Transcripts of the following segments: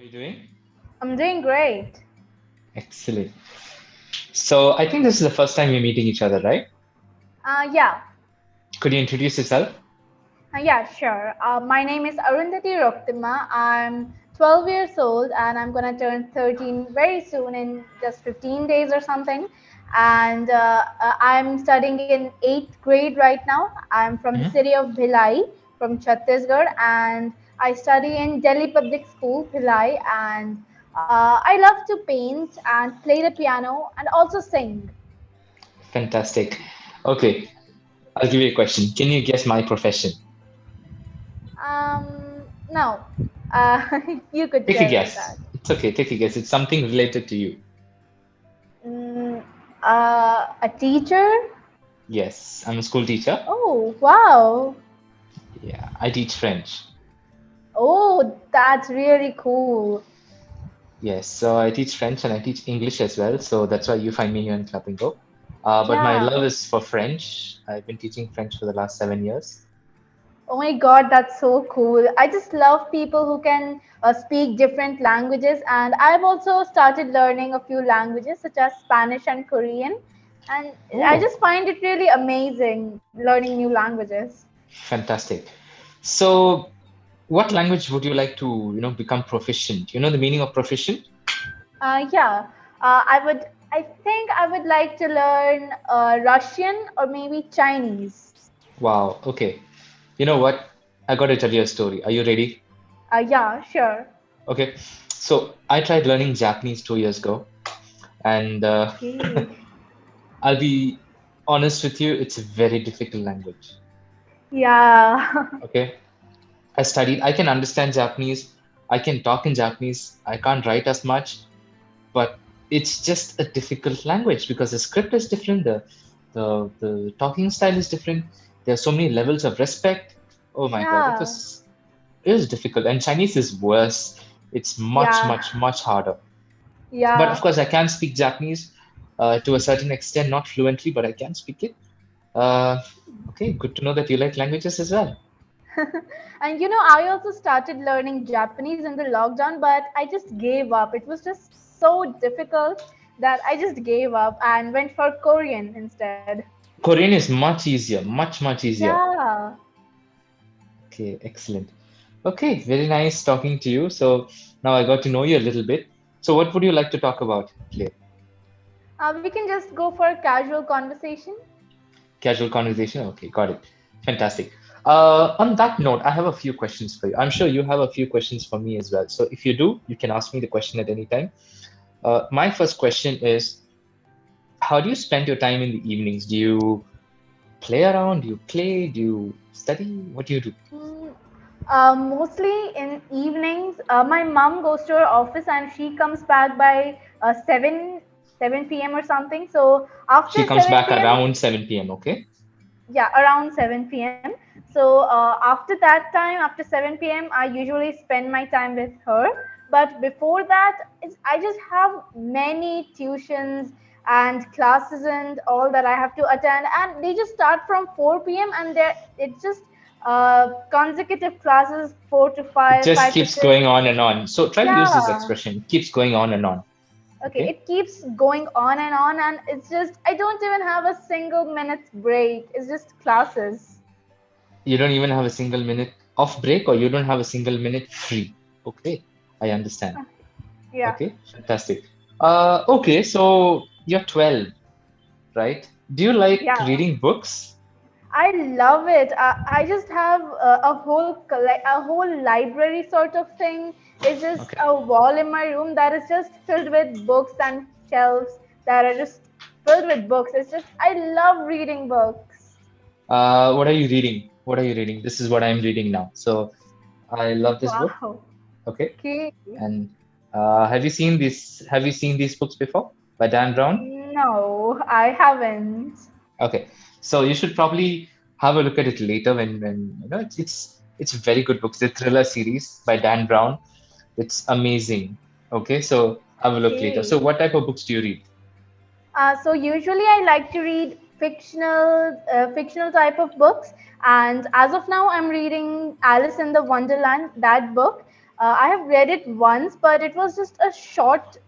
you doing? I'm doing great. Excellent. So I think this is the first time we're meeting each other, right? Yeah, Could you introduce yourself? yeah, sure. My name is Arundhati Roktima. I'm 12 years old and I'm gonna turn 13 very soon in just 15 days or something. And I'm studying in 8th grade right now. I'm from the Mhm. city of Bhilai from Chhattisgarh, and I study in Delhi Public School, Bhilai. And I love to paint and play the piano and also sing. Fantastic. Okay, I'll give you a question. Can you guess my profession? No, you could Take a tell me that. guess. It's okay, take a guess. It's something related to you. Mm, a teacher? Yes, I'm a school teacher. Oh, wow. Yeah, I teach French. Oh, that's really cool. Yes, so I teach French and I teach English as well. So that's why you find me here in Clapingo. But my Yeah. love is for French. I've been teaching French for the last 7 years. Oh my God, that's so cool. I just love people who can speak different languages, and I've also started learning a few languages such as Spanish and Korean, and I Oh, just find it really amazing learning new languages. fantastic. So, what language would you like to, become proficient? You know the meaning of proficient? Yeah, I think I would like to learn Russian or maybe Chinese. Wow. Okay. You know what? I got to tell you a story. Are you ready? Yeah, sure. Okay. So, I tried learning Japanese 2 years ago, and Okay. I'll be honest with you, it's a very difficult language. Yeah. Okay. I can understand Japanese, I can talk in Japanese, I can't write as much, but it's just a difficult language because the script is different, the talking style is different. There are so many levels of respect. Oh my God, Yeah. it was difficult. And Chinese is worse. It's much, Yeah. much, much harder. But of Yeah. course, I can speak Japanese to a certain extent, not fluently, but I can speak it. Uh, okay, good to know that you like languages as well. And I also started learning Japanese in the lockdown, but I just gave up. It was just so difficult that I just gave up and went for Korean instead. Korean is much easier, much, much easier. Yeah. Okay, excellent. Okay, very nice talking to you. So now I got to know you a little bit. So what would you like to talk about today? We can just go for a casual conversation. Casual conversation? Okay, got it. Fantastic. On that note, I have a few questions for you. I'm sure you have a few questions for me as well. So if you do, you can ask me the question at any time. My first question is, how do you spend your time in the evenings? Do you play around? Do you play? Do you study? What do you do? Mm, Mostly in evenings. My mom goes to her office and she comes back by 7 p.m. or something. So after She comes 7 back p.m., around 7 p.m., okay? yeah, around 7 p.m. So after that time, after 7 p.m., I usually spend my time with her. But before that, I just have many tuitions and classes and all that I have to attend, and they just start from 4 p.m. and it's just consecutive classes, 4 to 5, It just 5 to keeps 6. going on and on. So try to use this Yeah. expression, keeps going on and on. Okay, Okay. it keeps going on, and it's just I don't even have a single minute's break. It's just classes. You don't even have a single minute off break, or you don't have a single minute free. Okay. I understand. Yeah, Okay. Fantastic. Okay. So you're 12, right? Do you like yeah. reading books? I love it. I just have a whole library sort of thing. It's just Okay. a wall in my room that is just filled with books and shelves that are just filled with books. It's just I love reading books. What are you reading? What are you reading? This is what I'm reading now. So I love this book. Wow. Okay. Okay. And have you seen these books before by Dan Brown? No, I haven't. Okay, so you should probably have a look at it later when it's a very good book. It's a thriller series by Dan Brown. It's amazing. Okay, so have a look later. Okay. So what type of books do you read? So usually I like to read fictional type of books, and as of now I'm reading Alice in the Wonderland, that book. I have read it once, but it was just a short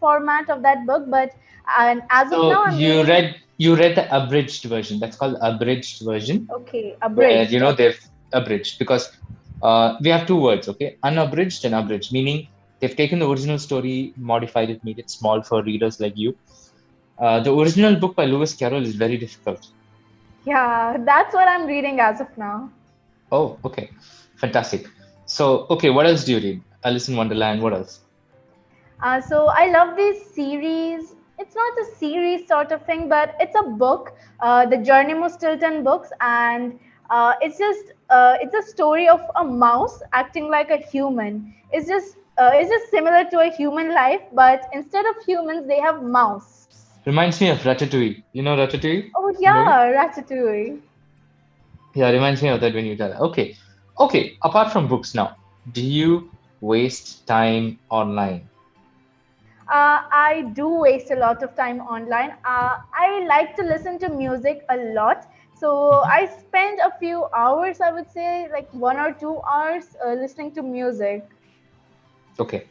format of that book. But and as of So now, I'm reading. you read the abridged version. That's called abridged version, Okay, where abridged. they've abridged because we have two words, okay, unabridged and abridged, meaning they've taken the original story, modified it, made it small for readers like you. The original book by Lewis Carroll is very difficult. Yeah, that's what I'm reading as of now. Oh, okay, fantastic. So, okay, what else do you read? Alice in Wonderland. What else? So I love this series. It's not a series sort of thing, but it's a book, the Journey Stilton books, and it's a story of a mouse acting like a human. It's just similar to a human life, but instead of humans, they have mouse. Reminds me of Ratatouille. You know Ratatouille, Oh the movie? yeah, Ratatouille. Yeah, reminds me of that when you tell. Okay, okay. Apart from books, now, do you waste time online? I do waste a lot of time online. I like to listen to music a lot. So Mhm. I spend a few hours, I would say, like 1 or 2 hours listening to music. Okay,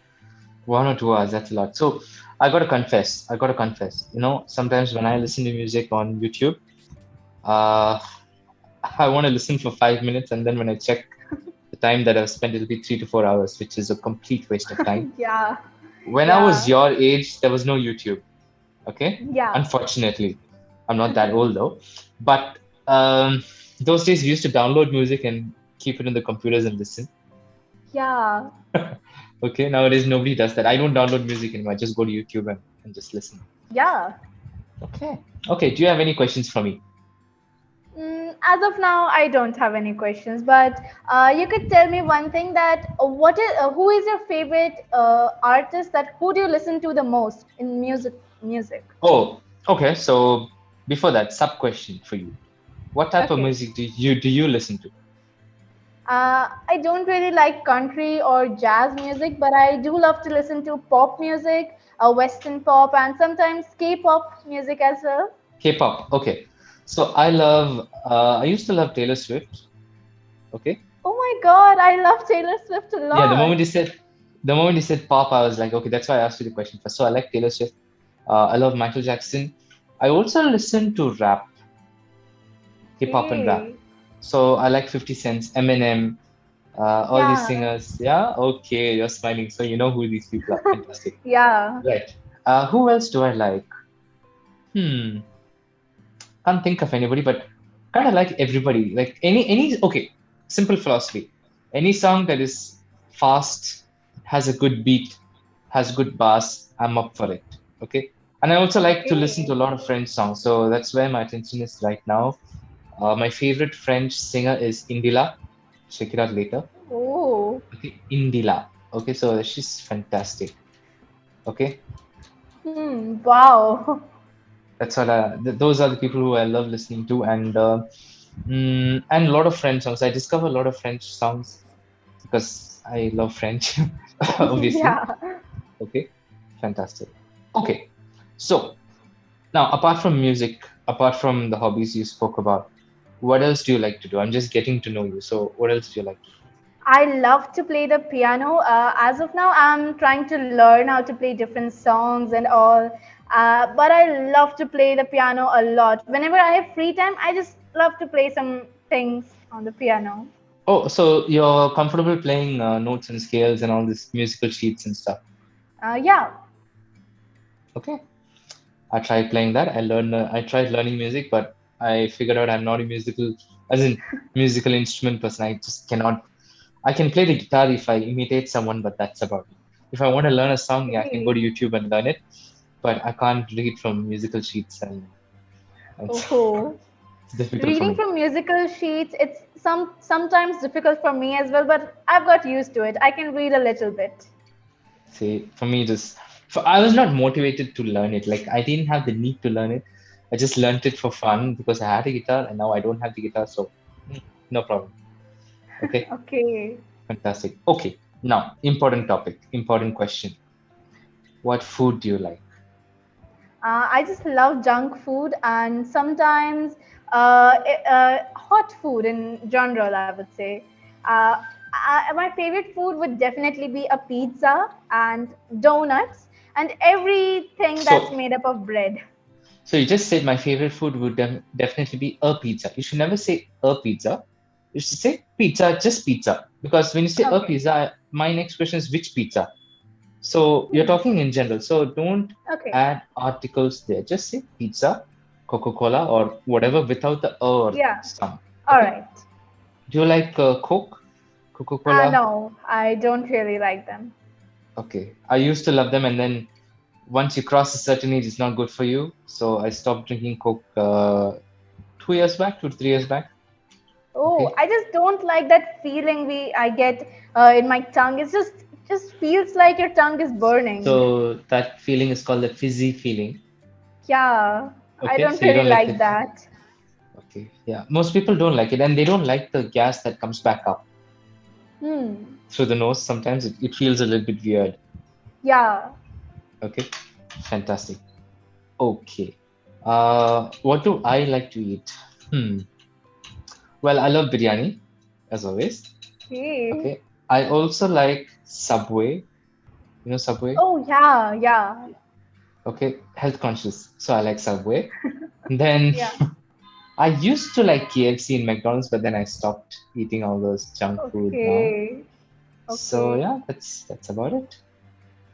1 or 2 hours. That's a lot. So I gotta confess. I gotta confess. Sometimes when I listen to music on YouTube, uh, I want to listen for 5 minutes, and then when I check the time that I've spent, it'll be 3 to 4 hours, which is a complete waste of time. Yeah, When I was yeah, your age, there was no YouTube. Okay, yeah, unfortunately, I'm not that old though. But those days we used to download music and keep it in the computers and listen. yeah. Okay, nowadays nobody does that. I don't download music anymore. I just go to YouTube and just listen. Yeah. Okay. Okay. Do you have any questions for me? As of now, I don't have any questions, but you could tell me one thing that who is your favorite artist that who do you listen to the most in music? Oh, okay. So before that, sub question for you. What type of Okay. music do you listen to? I don't really like country or jazz music, but I do love to listen to pop music, Western pop, and sometimes K-pop music as well. K-pop. Okay. So I used to love Taylor Swift. Okay. Oh my God, I love Taylor Swift a Yeah, lot. the moment you said pop, I was like, okay, that's why I asked you the question first. So I like Taylor Swift. I love Michael Jackson. I also listen to rap, hip hop and rap. Okay. So I like 50 Cent, Eminem, all these Yeah, singers. Yeah, okay, you're smiling. So you know who these people are. Fantastic. yeah. Right. Who else do I like? Hmm. Can't think of anybody, but kind of like everybody. Like okay, simple philosophy. Any song that is fast, has a good beat, has good bass, I'm up for it. Okay. And I also like to listen to Okay. a lot of French songs. So that's where my attention is right now. My favorite French singer is Indila. Check it out later. Oh. Okay, Indila. Okay, so she's fantastic. Okay, Wow. that's all. Those are the people who I love listening to, and a lot of French songs. I discover a lot of French songs because I love French, obviously. Yeah. Okay, fantastic. Okay, so now apart from music, apart from the hobbies you spoke about, what else do you like to do? I'm just getting to know you. So what else do you like to do? I love to play the piano. As of now, I'm trying to learn how to play different songs and all. But I love to play the piano a lot. Whenever I have free time, I just love to play some things on the piano. Oh, so you're comfortable playing notes and scales and all this musical sheets and stuff. Yeah. Okay. I tried playing that. I tried learning music, but I figured out I'm not a as in musical instrument person. I just cannot. I can play the guitar if I imitate someone, but that's about it. If I want to learn a song, yeah, I can go to Okay. YouTube and learn it, but I can't read from musical sheets, and Oh. it's difficult for Reading me. from musical sheets, it's sometimes difficult for me as well, but I've got used to it. I can read a little bit. See, for me, I was not motivated to learn it. Like I didn't have the need to learn it. I just learned it for fun because I had a guitar, and now I don't have the guitar, so no problem. Okay. Okay. Fantastic. Okay, now important topic, important question. What food do you like? I just love junk food and sometimes hot food in general, I would say. Uh, My favorite food would definitely be a pizza and donuts and everything that's So, made up of bread. so you just said my favorite food would definitely be a pizza. You should never say a pizza. You should say pizza, just pizza. Because when you say a Okay. pizza, my next question is which pizza. So you're Hmm. talking in general. So don't Okay. add articles there. Just say pizza, Coca-Cola, or whatever without the or Yeah. some. All Okay. right. Do you like Coke, Coca-Cola? No, I don't really like them. Okay. I used to love them, and then once you cross a certain age, it's not good for you. So I stopped drinking Coke 2 years back, 2 to 3 years back. Oh, Okay. I just don't like that feeling we I get in my tongue. Just feels like your tongue is burning. So that feeling is called the fizzy feeling. Yeah, I Okay. don't So you really don't like like the. that. Okay. Yeah. Most people don't like it, and they don't like the gas that comes back up Hmm. through the nose. Sometimes it feels a little bit weird. Yeah. Okay. Fantastic. Okay. What do I like to eat? Hmm. Well, I love biryani, as always. Okay. Okay. I also like Subway. You know Subway? Oh yeah, yeah, Okay. Health conscious. So I like Subway. Then yeah. I used to like KFC and McDonald's, but then I stopped eating all those junk food now. Okay. So Okay. yeah, that's about it.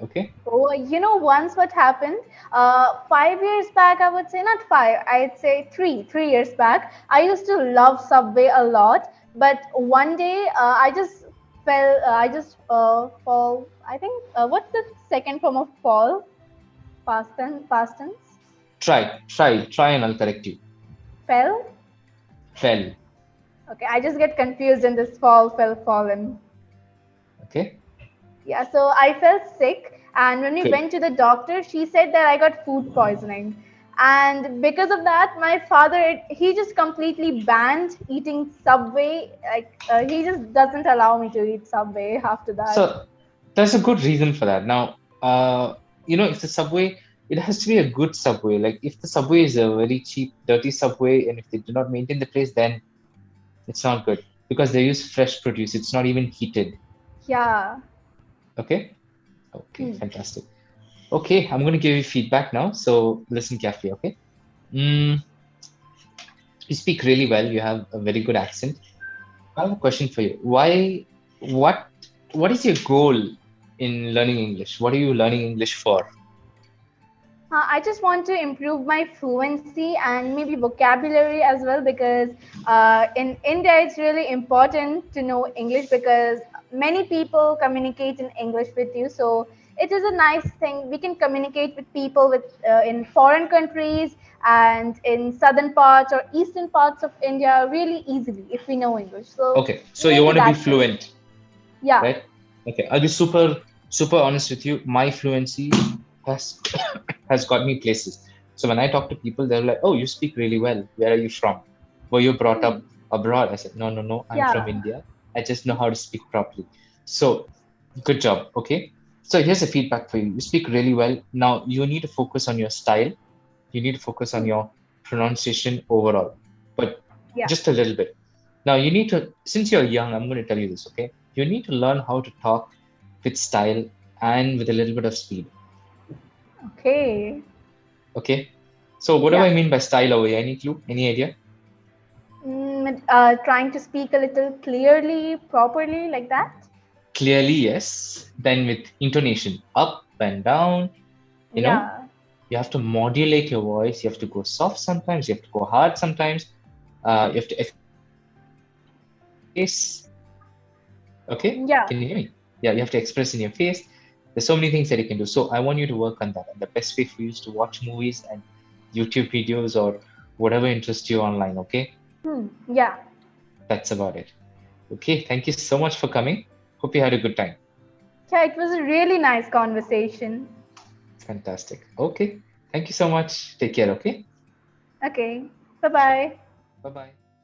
Okay. Oh, once what happened? 5 years back, I would say not five. I'd say three years back. I used to love Subway a lot, but one day I just fell. I just fall. I think what's the second form of fall? Past tense. Try, and I'll correct you. Fell. Fell. Okay, I just get confused in this fall, fell, fallen. Okay. Yeah, so I felt sick, and when we Good. went to the doctor, she said that I got food poisoning. And because of that, my father, he just completely banned eating Subway. Like, he just doesn't allow me to eat Subway after that. So there's a good reason for that. Now, if the subway, it has to be a good subway. Like if the subway is a very cheap, dirty subway, and if they do not maintain the place, then it's not good because they use fresh produce. It's not even heated. Yeah. Okay. Okay. Hmm. Fantastic. Okay, I'm going to give you feedback now. So listen carefully. Okay. Mm, you speak really well. You have a very good accent. I have a question for you. What, what is your goal in learning English? What are you learning English for? I just want to improve my fluency and maybe vocabulary as well because in India it's really important to know English because many people communicate in English with you. So it is a nice thing. We can communicate with people in foreign countries and in southern parts or eastern parts of India really easily if we know English. So Okay, so you maybe want to be that's it. fluent, Yeah. right? Okay, I'll be super honest with you. My fluency has has got me places. So when I talk to people, they're like, "Oh, you speak really well. Where are you from? Were you brought Hmm. up abroad?" I said, "No, no, no. I'm from Yeah. India. I just know how to speak properly." So good job. Okay. So here's a feedback for you. You speak really well. Now you need to focus on your style. You need to focus on Hmm. your pronunciation overall, but Yeah. just a little bit. Now you need to, since you're young, I'm going to tell you this, okay? You need to learn how to talk with style and with a little bit of speed. Okay. Okay. So what do Yeah. I mean by style over here? Any clue? Any idea? Trying to speak a little clearly, properly, like that. Clearly, yes. Then with intonation, up and down, you know, Yeah, you have to modulate your voice. You have to go soft sometimes. You have to go hard sometimes. You have to face. Okay. yeah. Can you hear me? Yeah, you have to express in your face. There's so many things that you can do. So I want you to work on that. And the best way for you is to watch movies and YouTube videos or whatever interests you online. Okay. Yeah. That's about it. Okay. Thank you so much for coming. Hope you had a good time. Yeah, it was a really nice conversation. Fantastic. Okay. Thank you so much. Take care. Okay. Okay. Bye bye. Bye bye.